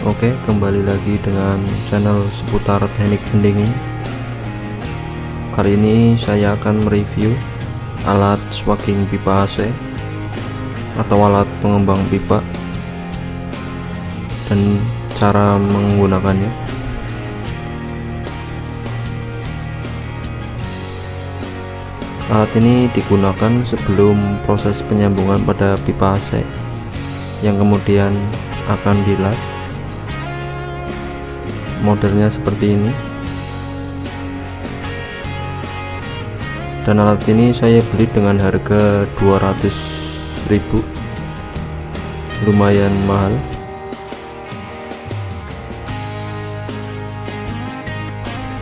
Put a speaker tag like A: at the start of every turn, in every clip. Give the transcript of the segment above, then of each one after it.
A: Oke, kembali lagi dengan channel seputar teknik pendingin. Kali ini saya akan mereview alat swagging pipa AC atau alat pengembang pipa dan cara menggunakannya. Alat ini digunakan sebelum proses penyambungan pada pipa AC yang kemudian akan dilas. Modelnya seperti ini, dan alat ini saya beli dengan harga 200.000, lumayan mahal.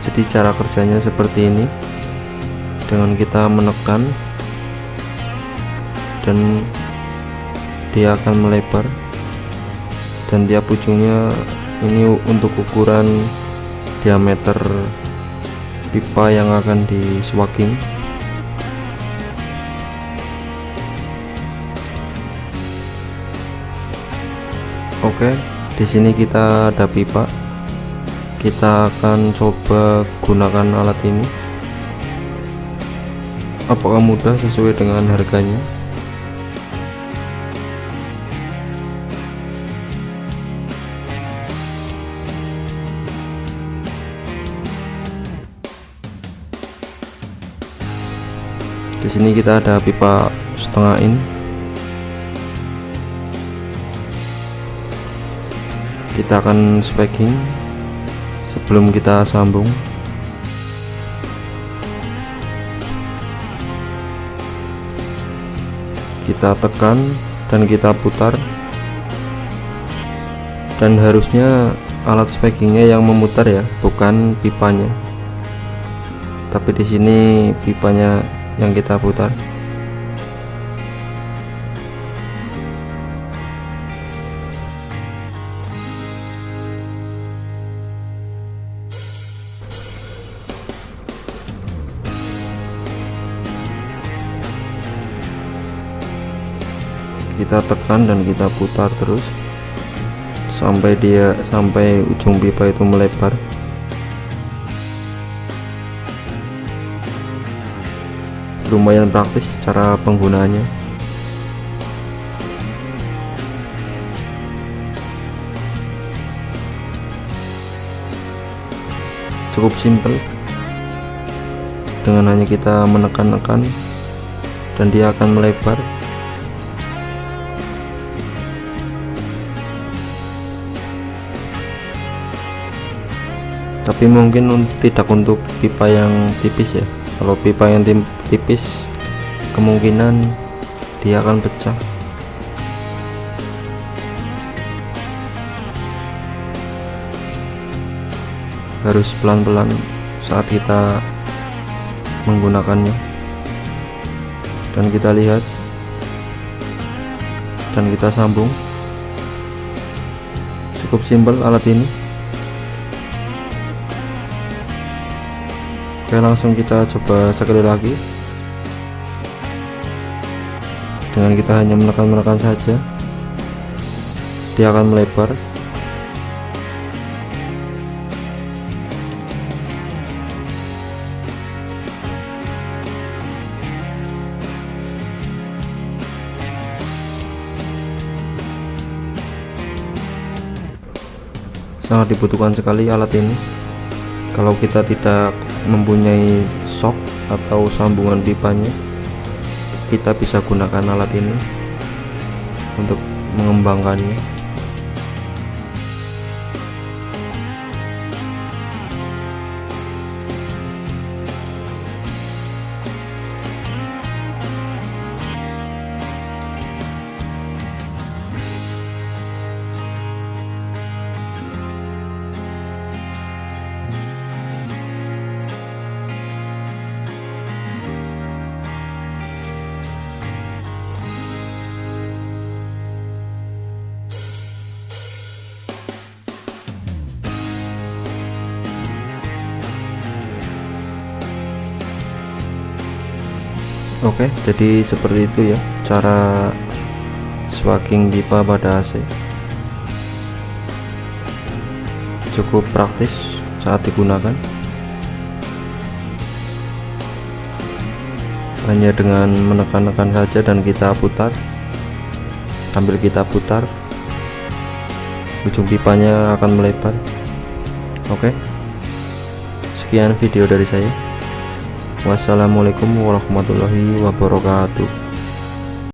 A: Jadi cara kerjanya seperti ini, dengan kita menekan dan dia akan melebar, dan tiap ujungnya ini untuk ukuran diameter pipa yang akan di swagging. Oke, di sini kita ada pipa. Kita akan coba gunakan alat ini. Apakah mudah sesuai dengan harganya? Di sini kita ada pipa setengah in. Kita akan swagging sebelum kita sambung. Kita tekan dan kita putar, dan harusnya alat swaggingnya yang memutar ya, bukan pipanya. Tapi di sini pipanya yang kita putar. Kita tekan dan kita putar terus sampai ujung pipa itu melebar. Lumayan praktis cara penggunaannya. Cukup simpel, dengan hanya kita menekan-nekan dan dia akan melebar. Tapi mungkin tidak untuk pipa yang tipis ya. Kalau pipa yang tipis kemungkinan dia akan pecah. Harus pelan-pelan saat kita menggunakannya. Dan kita lihat dan kita sambung. Cukup simpel alat ini. Oke, langsung kita coba sekali lagi. Dengan kita hanya menekan saja, dia akan melebar. Sangat dibutuhkan sekali alat ini. Kalau kita tidak mempunyai shock atau sambungan pipanya, kita bisa gunakan alat ini untuk mengembangkannya. Oke, jadi seperti itu ya cara swagging pipa pada AC. cukup praktis saat digunakan. Hanya dengan menekan-nekan saja dan kita putar, sambil kita putar ujung pipanya akan melebar. Oke, sekian video dari saya. Wassalamualaikum warahmatullahi wabarakatuh.